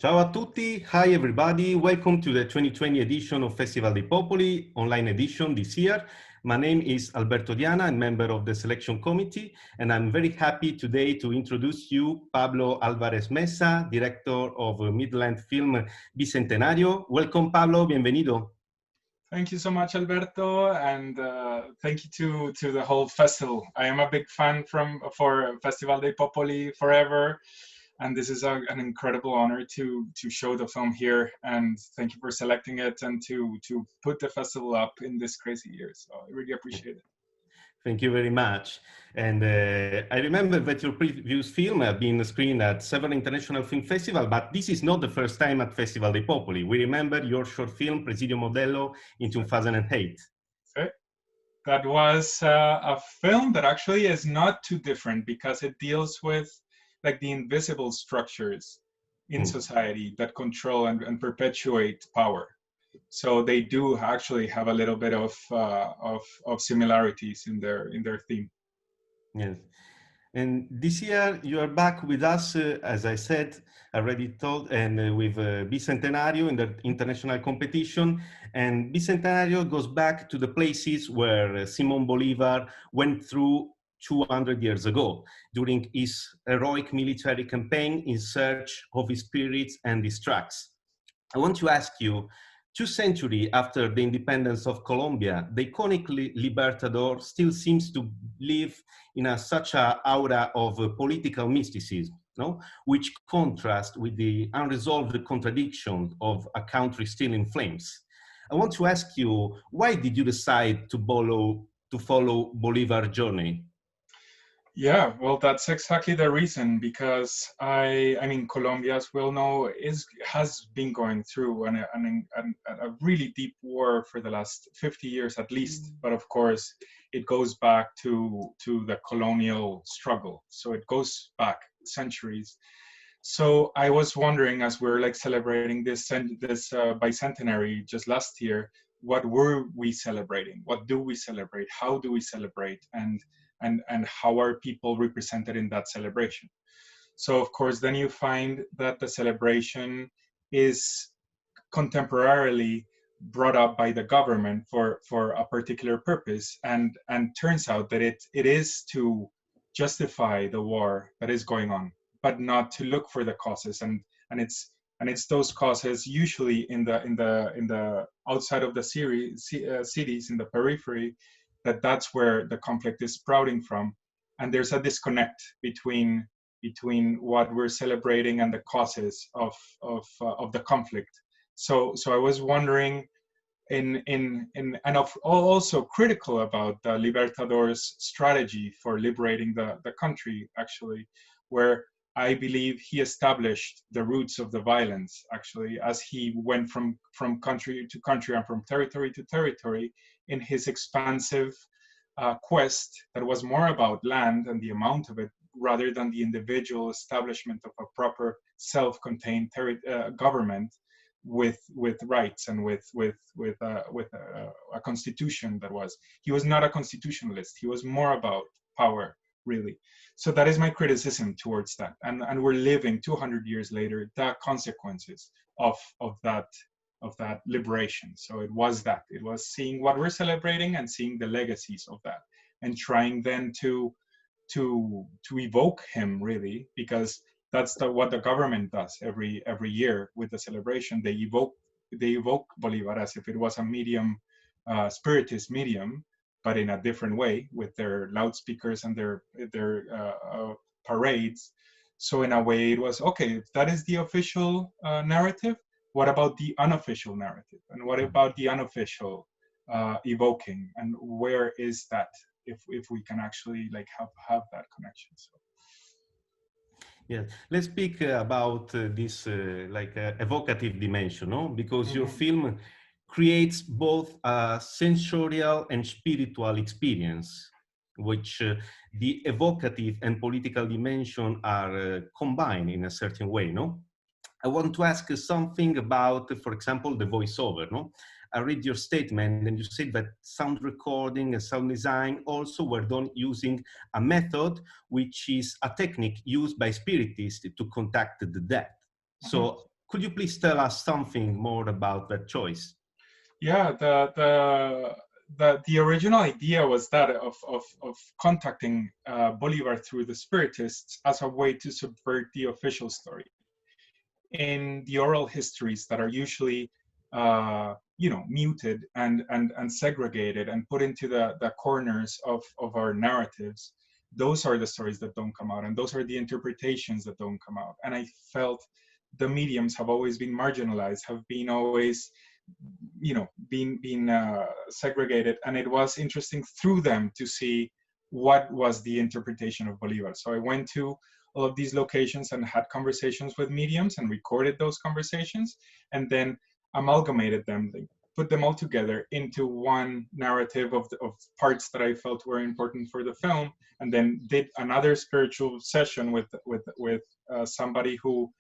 Ciao a tutti, hi everybody, welcome to the 2020 edition of Festival dei Popoli, online edition this year. My name is Alberto Diana, I'm member of the selection committee, and I'm very happy today to introduce you Pablo Álvarez-Mesa, director of Midland film BICENTENARIO. Welcome Pablo, bienvenido. Thank you so much, Alberto, and thank you to the whole festival. I am a big fan for Festival dei Popoli forever, and this is an incredible honor to show the film here. And thank you for selecting it and to put the festival up in this crazy year. So I really appreciate it. Thank you very much. And I remember that your previous film had been screened at several international film festivals, but this is not the first time at Festival dei Popoli. We remember your short film, Presidio Modello, in 2008. That was a film that actually is not too different because it deals with like the invisible structures in society that control and perpetuate power. So they do actually have a little bit of similarities in their theme. Yes. And this year you are back with us, as I said, already told, and with Bicentenario in the international competition. And Bicentenario goes back to the places where Simon Bolivar went through 200 years ago, during his heroic military campaign in search of his spirits and his tracks. I want to ask you, 2 centuries after the independence of Colombia, the iconic Libertador still seems to live in such an aura of political mysticism, no? Which contrasts with the unresolved contradiction of a country still in flames. I want to ask you, why did you decide to follow Bolivar's journey? Yeah, well, that's exactly the reason, because I mean, Colombia, as we all know, has been going through a really deep war for the last 50 years at least. But of course, it goes back to the colonial struggle. So it goes back centuries. So I was wondering, as we're like celebrating this bicentenary just last year, what were we celebrating? What do we celebrate? How do we celebrate? And how are people represented in that celebration? So of course, then you find that the celebration is contemporarily brought up by the government for a particular purpose, and turns out that it is to justify the war that is going on, but not to look for the causes. And it's those causes usually in the outside of the cities, in the periphery, that's where the conflict is sprouting from. And there's a disconnect between what we're celebrating and the causes of the conflict. So I was wondering, also critical about the Libertador's strategy for liberating the country, actually, where I believe he established the roots of the violence, actually, as he went from country to country and from territory to territory in his expansive quest that was more about land and the amount of it, rather than the individual establishment of a proper self-contained government with rights and with a constitution. He was not a constitutionalist. He was more about power, really. So that is my criticism towards that. And we're living 200 years later the consequences of that liberation. So it was seeing what we're celebrating and seeing the legacies of that, and trying then to evoke him, really, because that's what the government does every year with the celebration. They evoke Bolivar as if it was a medium, spiritist medium, but in a different way, with their loudspeakers and their parades. So in a way, it was okay. If that is the official narrative, what about the unofficial narrative? And what about the unofficial evoking? And where is that, if we can actually like have that connection? So. Yeah, let's speak about this evocative dimension, no? Because your film creates both a sensorial and spiritual experience, which the evocative and political dimension are combined in a certain way, no? I want to ask something about, for example, the voiceover, no? I read your statement and you said that sound recording and sound design also were done using a method which is a technique used by spiritists to contact the dead. So Could you please tell us something more about that choice? Yeah, the original idea was that of contacting Bolivar through the Spiritists as a way to subvert the official story in the oral histories that are usually muted and segregated and put into the corners of our narratives. Those are the stories that don't come out, and those are the interpretations that don't come out. And I felt the mediums have always been marginalized, have been always being segregated, and it was interesting through them to see what was the interpretation of Bolivar. So I went to all of these locations and had conversations with mediums and recorded those conversations, and then amalgamated them, put them all together into one narrative of parts that I felt were important for the film, and then did another spiritual session with somebody who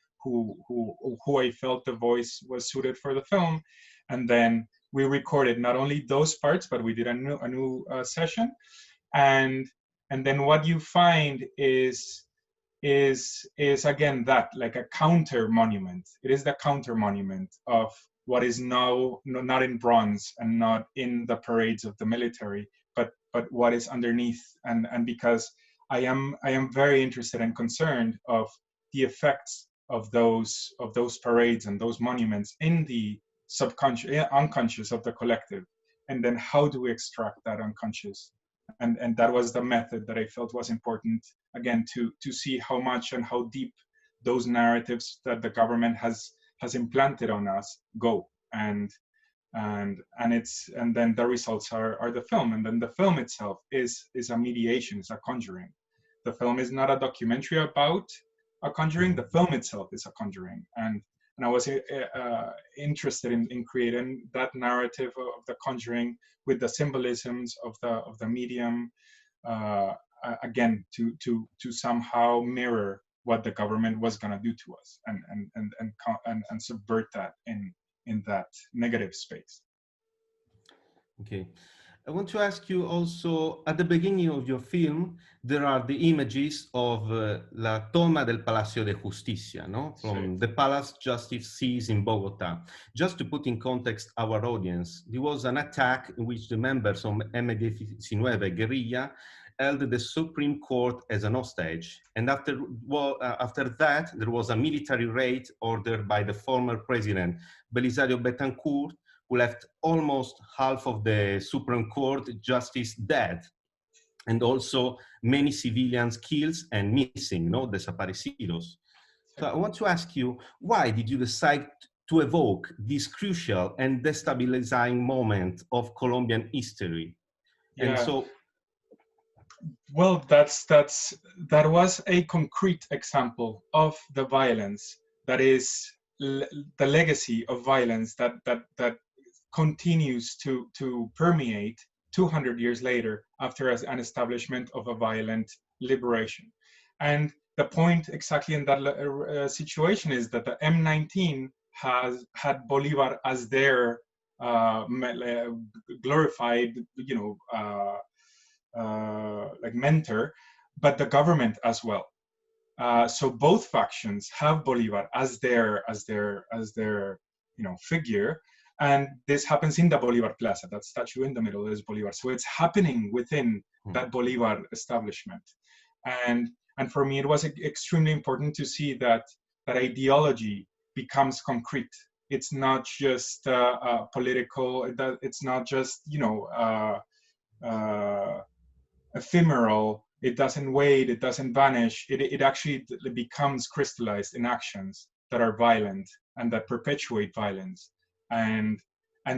I felt the voice was suited for the film, and then we recorded not only those parts, but we did a new session, and then what you find is again that like a counter monument. It is the counter monument of what is now not in bronze and not in the parades of the military, but what is underneath. And because I am very interested and concerned of the effects of those parades and those monuments in the subconscious, unconscious of the collective, and then how do we extract that unconscious? And that was the method that I felt was important, again, to see how much and how deep those narratives that the government has implanted on us go, and then the results are the film. And then the film itself is a mediation, it's a conjuring. The film is not a documentary about a conjuring. The film itself is a conjuring, and I was interested in creating that narrative of the conjuring with the symbolisms of the medium, again, to somehow mirror what the government was going to do to us, and subvert that in that negative space. Okay. I want to ask you also, at the beginning of your film, there are the images of La Toma del Palacio de Justicia, no? From the palace justice sees in Bogota. Just to put in context our audience, there was an attack in which the members of M19 guerrilla held the Supreme Court as an hostage. And after that, there was a military raid ordered by the former president, Belisario Betancourt, who left almost half of the Supreme Court justice dead, and also many civilians killed and missing, no, desaparecidos. So I want to ask you, why did you decide to evoke this crucial and destabilizing moment of Colombian history? Yeah. And so, well, that was a concrete example of the violence that is the legacy of violence that continues to permeate 200 years later after an establishment of a violent liberation. And the point exactly in that situation is that the M19 had Bolivar as their glorified, like mentor, but the government as well. So both factions have Bolivar as their figure, and this happens in the Bolivar Plaza. That statue in the middle is Bolivar. So it's happening within that Bolivar establishment, and for me it was extremely important to see that ideology becomes concrete. It's not just political. It's not just ephemeral. It doesn't wait, it doesn't vanish. It actually becomes crystallized in actions that are violent and that perpetuate violence. And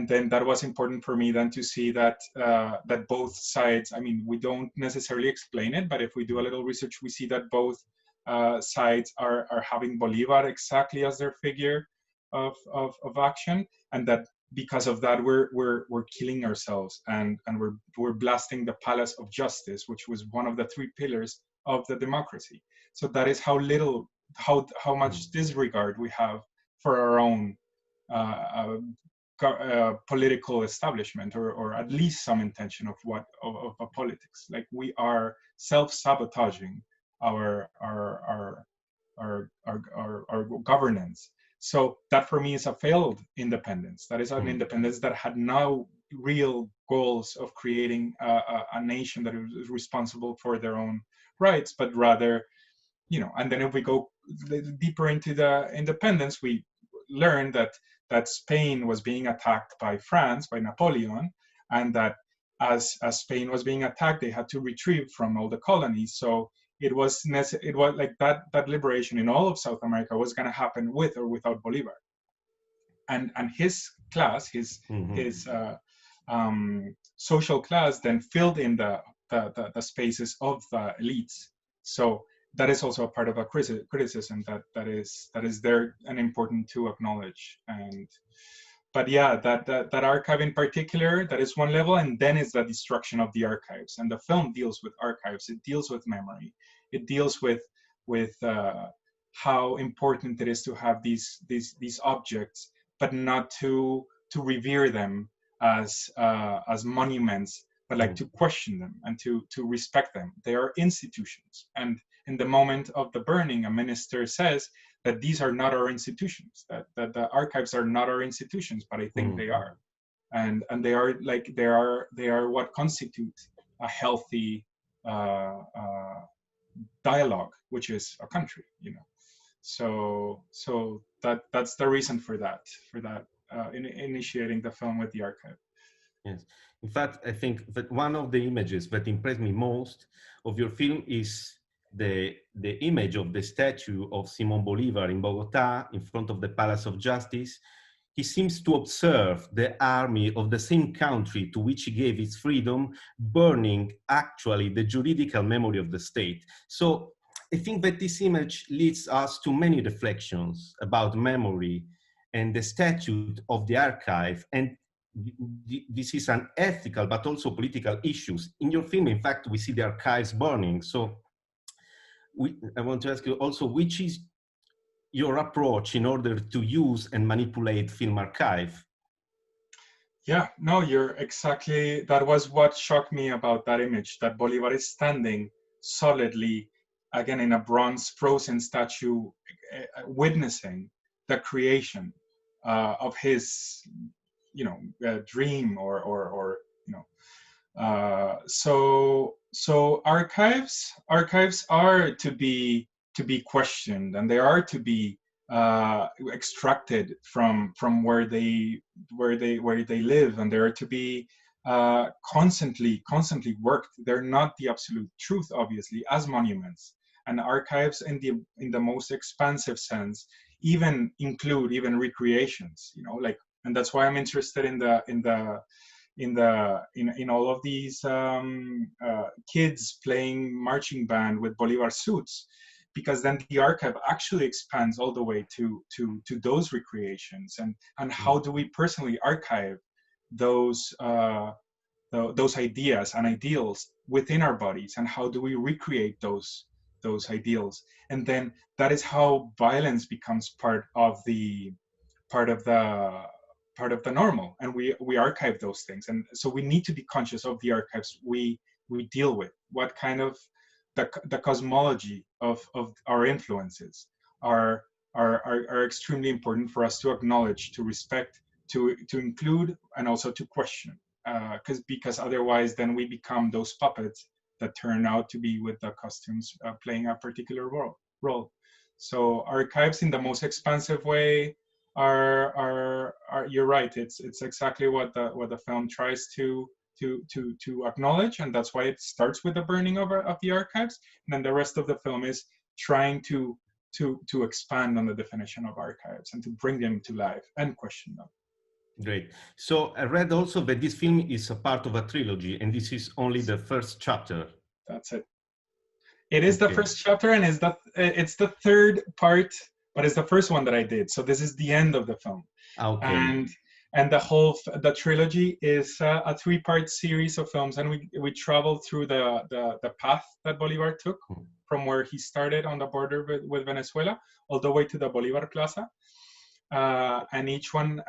then that was important for me then to see that that both sides, I mean, we don't necessarily explain it, but if we do a little research, we see that both sides are having Bolivar exactly as their figure of action, and that because of that we're killing ourselves, and we're blasting the palace of justice, which was one of the three pillars of the democracy. So that is how much disregard we have for our own political establishment, or at least some intention of politics. Like, we are self-sabotaging our governance So that for me is a failed independence. That is an independence that had no real goals of creating a nation that is responsible for their own rights, but rather, and then if we go deeper into the independence, we learn that Spain was being attacked by France, by Napoleon, and that as Spain was being attacked, they had to retrieve from all the colonies. So it was like that liberation in all of South America was going to happen with or without Bolivar. And his class, his social class, then filled in the spaces of the elites. So that is also a part of a criticism that is there and important to acknowledge. But yeah, that archive in particular, that is one level, and then it's the destruction of the archives. And the film deals with archives. It deals with memory. It deals with how important it is to have these objects, but not to revere them as monuments, but like to question them and to respect them. They are institutions. And in the moment of the burning, a minister says that these are not our institutions, that the archives are not our institutions, but I think they are. And they are like, they are what constitutes a healthy dialogue, which is a country, So that's the reason for that initiating the film with the archive. Yes. In fact, I think that one of the images that impressed me most of your film is the image of the statue of Simon Bolivar in Bogota in front of the Palace of Justice. He seems to observe the army of the same country to which he gave its freedom, burning actually the juridical memory of the state. So I think that this image leads us to many reflections about memory and the statute of the archive. And this is an ethical but also political issues. In your film, in fact, we see the archives burning. So I want to ask you also, which is your approach in order to use and manipulate film archive? Yeah, no, you're exactly, that was what shocked me about that image, that Bolivar is standing solidly, again, in a bronze frozen statue, witnessing the creation of his, dream or so archives are to be questioned, and they are to be extracted from where they live, and they are to be constantly worked. They're not the absolute truth, obviously, as monuments. And archives in the most expansive sense even include even recreations, and that's why I'm interested in all of these kids playing marching band with Bolivar suits, because then the archive actually expands all the way to those recreations, and how do we personally archive those ideas and ideals within our bodies, and how do we recreate those ideals. And then that is how violence becomes part of the normal, and we archive those things. And so we need to be conscious of the archives we deal with, what kind of the cosmology of our influences are extremely important for us to acknowledge, to respect, to include, and also to question, because otherwise then we become those puppets that turn out to be with the costumes playing a particular role. So archives in the most expansive way are you're right. It's exactly what the film tries to acknowledge, and that's why it starts with the burning of the archives, and then the rest of the film is trying to expand on the definition of archives and to bring them to life and question them. Great. So I read also that this film is a part of a trilogy, and this is only the first chapter. That's it. It is the first chapter, and it's the third part, but it's the first one that I did. So this is the end of the film. Okay. And the trilogy is a 3-part series of films, and we travel through the path that Bolivar took from where he started on the border with Venezuela all the way to the Bolivar Plaza, and each one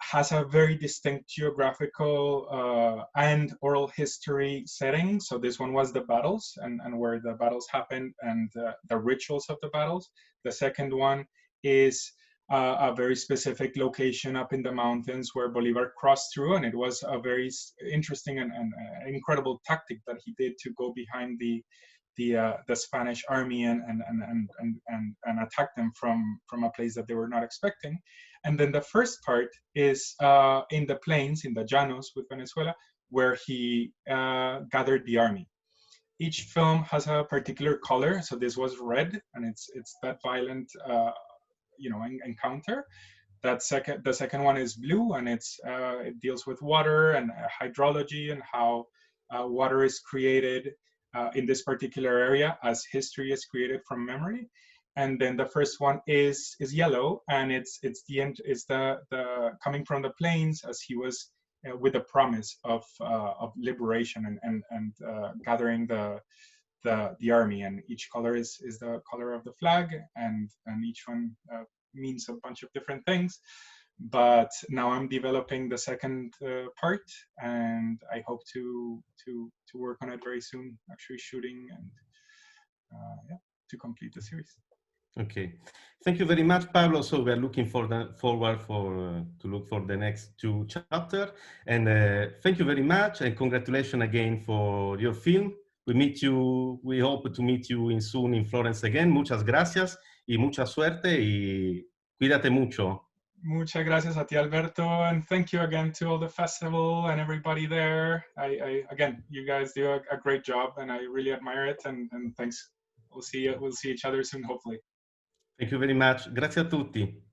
has a very distinct geographical and oral history setting. So this one was the battles and where the battles happened and the rituals of the battles. The second one is a very specific location up in the mountains where Bolivar crossed through, and it was a very interesting and incredible tactic that he did to go behind the Spanish army and attack them from a place that they were not expecting. And then the first part is in the plains, in the llanos with Venezuela, where he gathered the army. Each film has a particular color. So this was red, and it's that violent, encounter. The second one is blue, and it deals with water and hydrology and how water is created in this particular area as history is created from memory. And then the first one is yellow, and it's the coming from the plains as he was with the promise of liberation and gathering the army. And each color is the color of the flag, and each one means a bunch of different things. But now I'm developing the second part, and I hope to work on it very soon, actually shooting and to complete the series. Okay, thank you very much, Pablo. So we are looking forward to look for the next 2 chapters. And thank you very much, and congratulations again for your film. We hope to meet you soon in Florence again. Muchas gracias y mucha suerte y cuídate mucho. Muchas gracias a ti, Alberto, and thank you again to all the festival and everybody there. Again, you guys do a great job, and I really admire it. And thanks. We'll see each other soon, hopefully. Thank you very much. Grazie a tutti.